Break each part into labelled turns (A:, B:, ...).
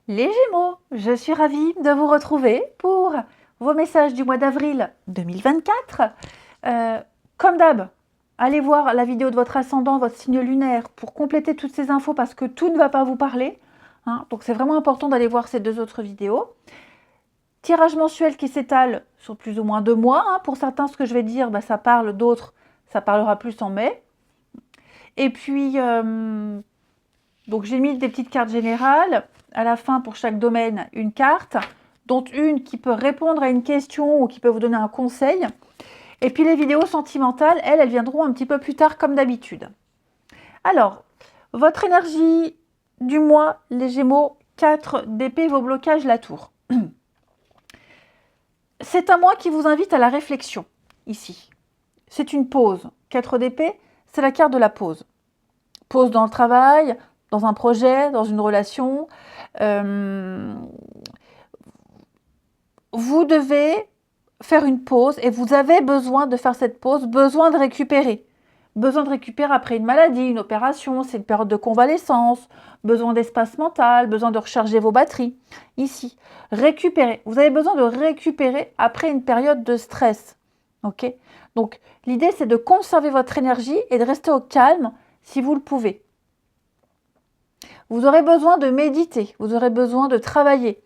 A: Les Gémeaux, je suis ravie de vous retrouver pour vos messages du mois d'avril 2024. Comme d'hab, allez voir la vidéo de votre ascendant, votre signe lunaire, pour compléter toutes ces infos parce que tout ne va pas vous parler. Donc c'est vraiment important d'aller voir ces deux autres vidéos. Tirage mensuel qui s'étale sur plus ou moins 2 mois. Pour certains, ce que je vais dire, ça parle, d'autres, ça parlera plus en mai. Et puis, donc j'ai mis des petites cartes générales. À la fin, pour chaque domaine, une carte, dont une qui peut répondre à une question ou qui peut vous donner un conseil. Et puis les vidéos sentimentales, elles viendront un petit peu plus tard comme d'habitude. Alors, votre énergie du mois, les Gémeaux, 4 d'épée, vos blocages, la tour. C'est un mois qui vous invite à la réflexion, ici. C'est une pause. 4 d'épée, c'est la carte de la pause. Pause dans le travail, dans un projet, dans une relation. Vous devez faire une pause et vous avez besoin de faire cette pause, besoin de récupérer. Besoin de récupérer après une maladie, une opération, c'est une période de convalescence, besoin d'espace mental, besoin de recharger vos batteries. Ici, récupérer. Vous avez besoin de récupérer après une période de stress. Ok ? Donc, l'idée, c'est de conserver votre énergie et de rester au calme si vous le pouvez. Vous aurez besoin de méditer, vous aurez besoin de travailler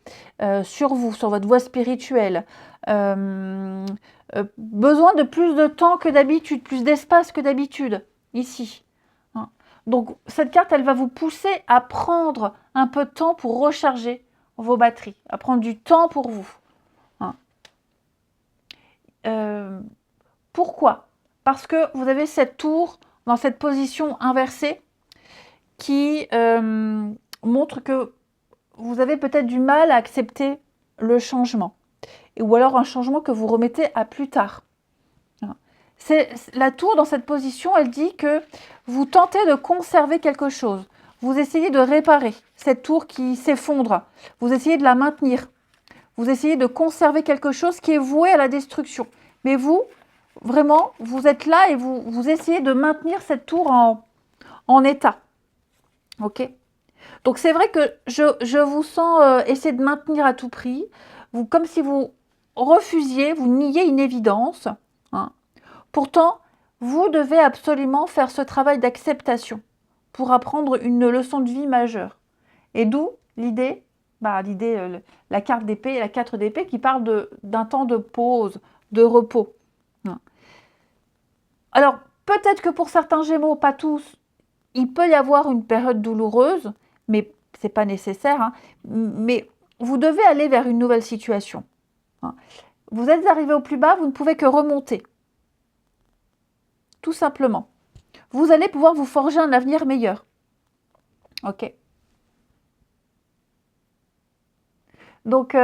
A: sur vous, sur votre voie spirituelle. Besoin de plus de temps que d'habitude, plus d'espace que d'habitude, ici. Donc, cette carte, elle va vous pousser à prendre un peu de temps pour recharger vos batteries, à prendre du temps pour vous. Pourquoi ? Parce que vous avez cette tour dans cette position inversée qui montre que vous avez peut-être du mal à accepter le changement. Ou alors un changement que vous remettez à plus tard. La tour, dans cette position, elle dit que vous tentez de conserver quelque chose. Vous essayez de réparer cette tour qui s'effondre. Vous essayez de la maintenir. Vous essayez de conserver quelque chose qui est voué à la destruction. Mais vous, vraiment, vous êtes là et vous essayez de maintenir cette tour en état. Ok ? Donc c'est vrai que je vous sens essayer de maintenir à tout prix, comme si vous refusiez, vous niez une évidence. Pourtant, vous devez absolument faire ce travail d'acceptation pour apprendre une leçon de vie majeure. Et d'où l'idée, la carte d'épée, la 4 d'épée qui parle d'un temps de pause, de repos. Alors, peut-être que pour certains Gémeaux, pas tous, il peut y avoir une période douloureuse, mais ce n'est pas nécessaire. Mais vous devez aller vers une nouvelle situation. Vous êtes arrivé au plus bas, vous ne pouvez que remonter. Tout simplement. Vous allez pouvoir vous forger un avenir meilleur. Ok. Donc,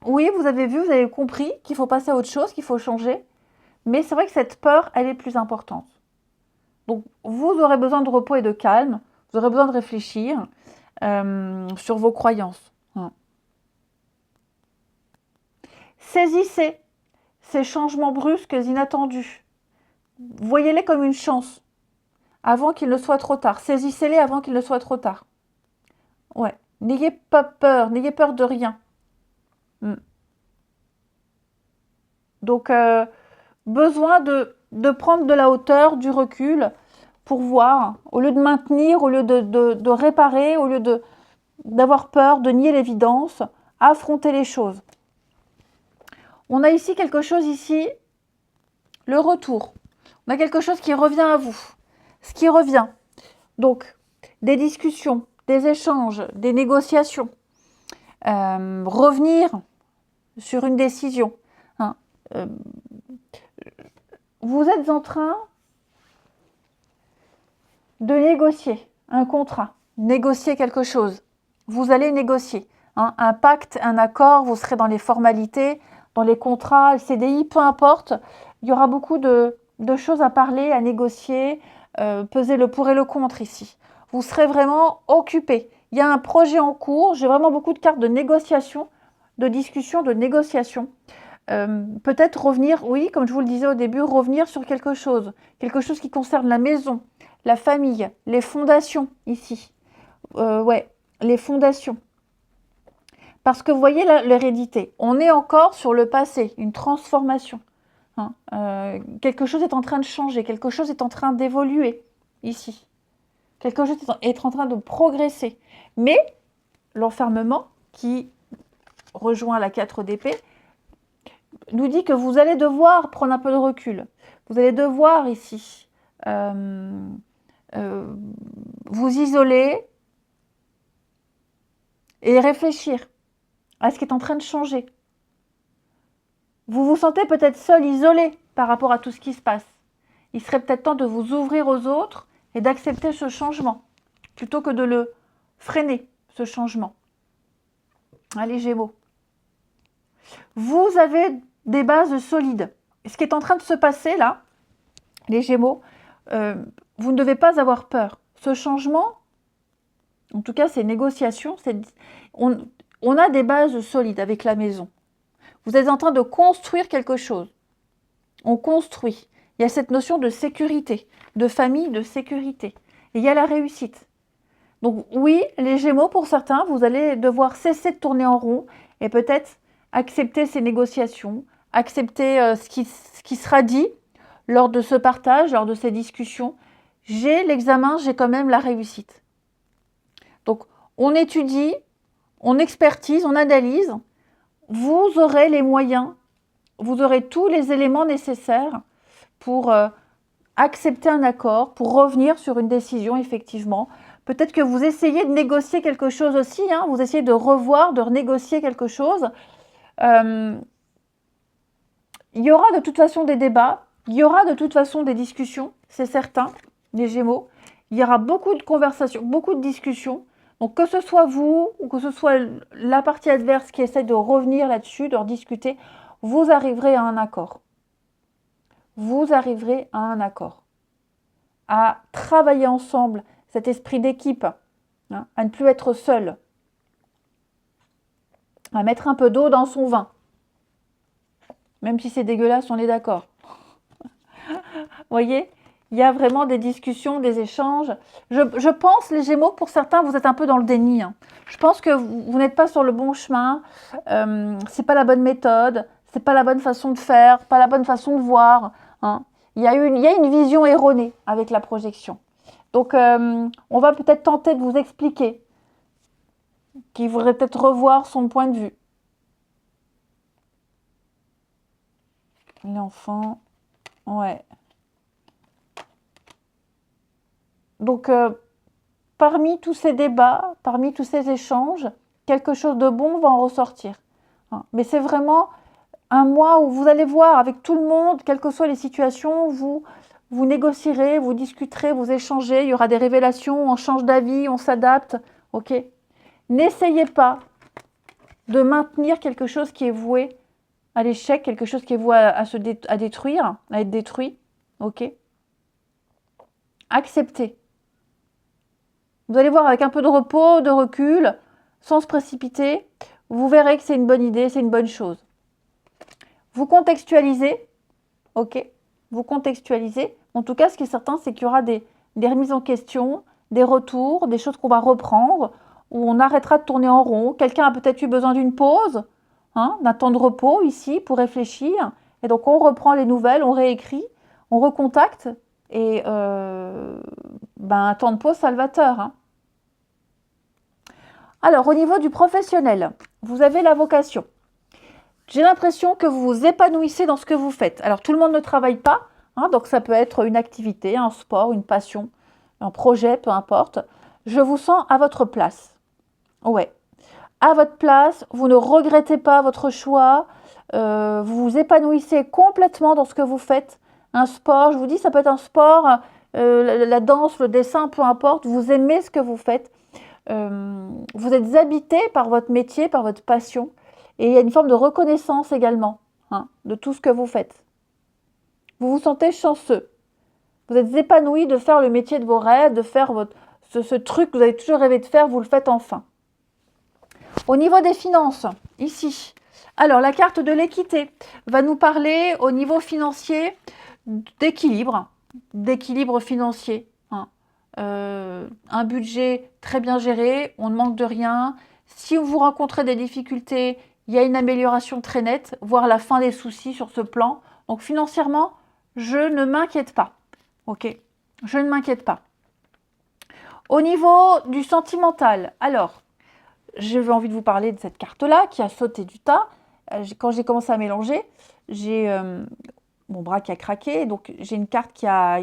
A: oui, vous avez vu, vous avez compris qu'il faut passer à autre chose, qu'il faut changer. Mais c'est vrai que cette peur, elle est plus importante. Donc, vous aurez besoin de repos et de calme. Vous aurez besoin de réfléchir sur vos croyances. Saisissez ces changements brusques, inattendus. Voyez-les comme une chance, avant qu'il ne soit trop tard. Saisissez-les avant qu'il ne soit trop tard. Ouais. N'ayez pas peur, n'ayez peur de rien. Donc, besoin de prendre de la hauteur, du recul, pour voir, au lieu de maintenir, au lieu de réparer, au lieu d'avoir peur, de nier l'évidence, affronter les choses. On a ici quelque chose ici, le retour. On a quelque chose qui revient à vous. Ce qui revient. Donc, des discussions, des échanges, des négociations. Revenir sur une décision. Vous êtes en train de négocier un contrat, négocier quelque chose. Vous allez négocier un pacte, un accord, vous serez dans les formalités, dans les contrats, le CDI, peu importe. Il y aura beaucoup de choses à parler, à négocier, peser le pour et le contre ici. Vous serez vraiment occupé. Il y a un projet en cours, j'ai vraiment beaucoup de cartes de négociation, de discussion, de négociation. Peut-être revenir, oui, comme je vous le disais au début, revenir sur quelque chose qui concerne la maison, la famille, les fondations ici. Ouais, les fondations. Parce que vous voyez l'hérédité. On est encore sur le passé, une transformation. Hein. Quelque chose est en train de changer, quelque chose est en train d'évoluer ici. Quelque chose est en train de progresser. Mais l'enfermement qui rejoint la 4 d'épée nous dit que vous allez devoir prendre un peu de recul. Vous allez devoir ici vous isoler et réfléchir à ce qui est en train de changer. Vous vous sentez peut-être seul, isolé par rapport à tout ce qui se passe. Il serait peut-être temps de vous ouvrir aux autres et d'accepter ce changement, plutôt que de le freiner, ce changement. Allez, Gémeaux. Vous avez des bases solides. Ce qui est en train de se passer là, les Gémeaux, vous ne devez pas avoir peur. Ce changement, en tout cas ces négociations, on a des bases solides avec la maison. Vous êtes en train de construire quelque chose. On construit. Il y a cette notion de sécurité, de famille, de sécurité. Et il y a la réussite. Donc oui, les Gémeaux, pour certains, vous allez devoir cesser de tourner en rond et peut-être accepter ces négociations, accepter ce qui sera dit lors de ce partage, lors de ces discussions. J'ai l'examen, j'ai quand même la réussite. Donc on étudie, on expertise, on analyse. Vous aurez les moyens, vous aurez tous les éléments nécessaires pour accepter un accord, pour revenir sur une décision, effectivement. Peut-être que vous essayez de négocier quelque chose aussi, hein, vous essayez de revoir, de renégocier quelque chose. Il y aura de toute façon des débats, il y aura de toute façon des discussions, c'est certain, les Gémeaux. Il y aura beaucoup de conversations, beaucoup de discussions. Donc que ce soit vous ou que ce soit la partie adverse qui essaie de revenir là-dessus, de rediscuter, vous arriverez à un accord. Vous arriverez à un accord. À travailler ensemble, cet esprit d'équipe, hein, à ne plus être seul. À mettre un peu d'eau dans son vin. Même si c'est dégueulasse, on est d'accord. Vous voyez, il y a vraiment des discussions, des échanges. Je pense, les Gémeaux, pour certains, vous êtes un peu dans le déni. Hein. Je pense que vous n'êtes pas sur le bon chemin. C'est pas la bonne méthode. C'est pas la bonne façon de faire. Pas la bonne façon de voir. Hein. Il y a une vision erronée avec la projection. Donc, on va peut-être tenter de vous expliquer qu'il faudrait peut-être revoir son point de vue. L'enfant, ouais. Donc, parmi tous ces débats, parmi tous ces échanges, quelque chose de bon va en ressortir. Hein. Mais c'est vraiment un mois où vous allez voir avec tout le monde, quelles que soient les situations, vous négocierez, vous discuterez, vous échangez, il y aura des révélations, on change d'avis, on s'adapte. Ok. N'essayez pas de maintenir quelque chose qui est voué à l'échec, quelque chose qui est voué à détruire, à être détruit. Ok. Acceptez. Vous allez voir avec un peu de repos, de recul, sans se précipiter, vous verrez que c'est une bonne idée, c'est une bonne chose. Vous contextualisez, ok, vous contextualisez. En tout cas, ce qui est certain, c'est qu'il y aura des remises en question, des retours, des choses qu'on va reprendre, où on arrêtera de tourner en rond. Quelqu'un a peut-être eu besoin d'une pause, hein, d'un temps de repos ici pour réfléchir. Et donc, on reprend les nouvelles, on réécrit, on recontacte. Et un temps de pause salvateur. Hein. Alors, au niveau du professionnel, vous avez la vocation. J'ai l'impression que vous vous épanouissez dans ce que vous faites. Alors, tout le monde ne travaille pas, hein, donc ça peut être une activité, un sport, une passion, un projet, peu importe. Je vous sens à votre place. Ouais. À votre place, vous ne regrettez pas votre choix, vous vous épanouissez complètement dans ce que vous faites. Un sport, je vous dis, ça peut être un sport, la danse, le dessin, peu importe, vous aimez ce que vous faites. Vous êtes habité par votre métier, par votre passion. Et il y a une forme de reconnaissance également, hein, de tout ce que vous faites. Vous vous sentez chanceux. Vous êtes épanoui de faire le métier de vos rêves, de faire ce truc que vous avez toujours rêvé de faire, vous le faites enfin. Au niveau des finances, ici, alors la carte de l'équité va nous parler au niveau financier d'équilibre financier. Hein. Un budget très bien géré, on ne manque de rien, Si vous rencontrez des difficultés, il y a une amélioration très nette, voire la fin des soucis sur ce plan. Donc financièrement, je ne m'inquiète pas. Ok, je ne m'inquiète pas. Au niveau du sentimental, alors, j'avais envie de vous parler de cette carte-là qui a sauté du tas. Quand j'ai commencé à mélanger, j'ai mon bras qui a craqué, donc j'ai une carte qui a,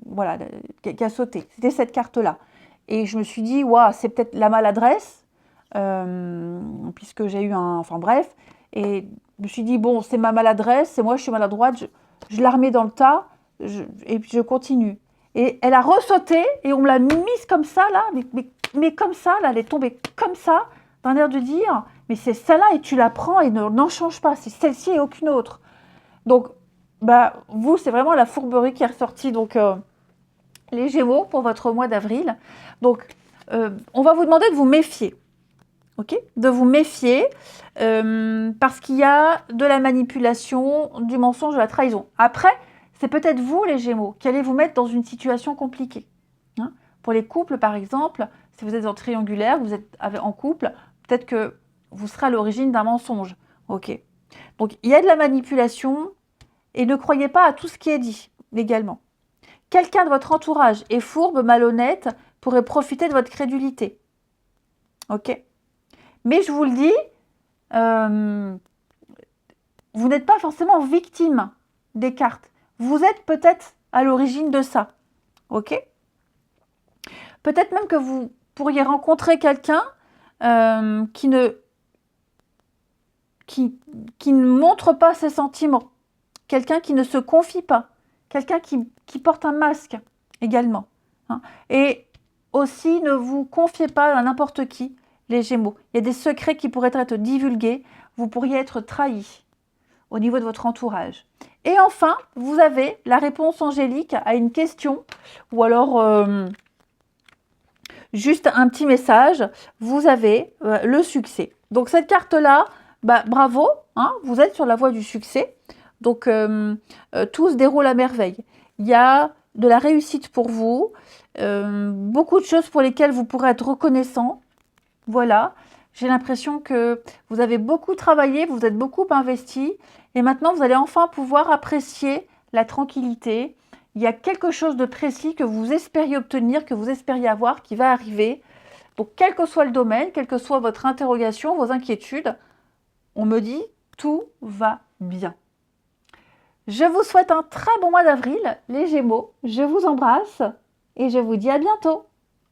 A: voilà, qui a sauté. C'était cette carte-là. Et je me suis dit, waouh, c'est peut-être la maladresse, puisque j'ai eu un... Enfin bref, et je me suis dit, bon, c'est ma maladresse, c'est moi, je suis maladroite, je la remets dans le tas, et puis je continue. Et elle a ressauté, et on me l'a mise comme ça, là, mais comme ça, là, elle est tombée comme ça, d'un air de dire, mais c'est celle-là, et tu la prends, et n'en change pas, c'est celle-ci et aucune autre. Donc, bah, vous, c'est vraiment la fourberie qui est ressortie, donc... les Gémeaux pour votre mois d'avril. Donc, on va vous demander de vous méfier. Ok, de vous méfier parce qu'il y a de la manipulation, du mensonge, de la trahison. Après, c'est peut-être vous, les Gémeaux, qui allez vous mettre dans une situation compliquée. Hein, pour les couples, par exemple, si vous êtes en triangulaire, vous êtes en couple, peut-être que vous serez à l'origine d'un mensonge. Ok. Donc, il y a de la manipulation et ne croyez pas à tout ce qui est dit également. Quelqu'un de votre entourage est fourbe, malhonnête, pourrait profiter de votre crédulité. Ok? Mais je vous le dis, vous n'êtes pas forcément victime des cartes. Vous êtes peut-être à l'origine de ça. Ok? Peut-être même que vous pourriez rencontrer quelqu'un qui ne montre pas ses sentiments. Quelqu'un qui ne se confie pas. Quelqu'un qui porte un masque également. Hein. Et aussi, ne vous confiez pas à n'importe qui, les Gémeaux. Il y a des secrets qui pourraient être divulgués. Vous pourriez être trahi au niveau de votre entourage. Et enfin, vous avez la réponse angélique à une question ou alors juste un petit message. Vous avez le succès. Donc cette carte-là, bah, bravo, hein, vous êtes sur la voie du succès. Donc, tout se déroule à merveille. Il y a de la réussite pour vous, beaucoup de choses pour lesquelles vous pourrez être reconnaissant. Voilà, j'ai l'impression que vous avez beaucoup travaillé, vous êtes beaucoup investi, et maintenant vous allez enfin pouvoir apprécier la tranquillité. Il y a quelque chose de précis que vous espériez obtenir, que vous espériez avoir, qui va arriver. Donc, quel que soit le domaine, quelle que soit votre interrogation, vos inquiétudes, on me dit, tout va bien. Je vous souhaite un très bon mois d'avril, les Gémeaux. Je vous embrasse et je vous dis à bientôt.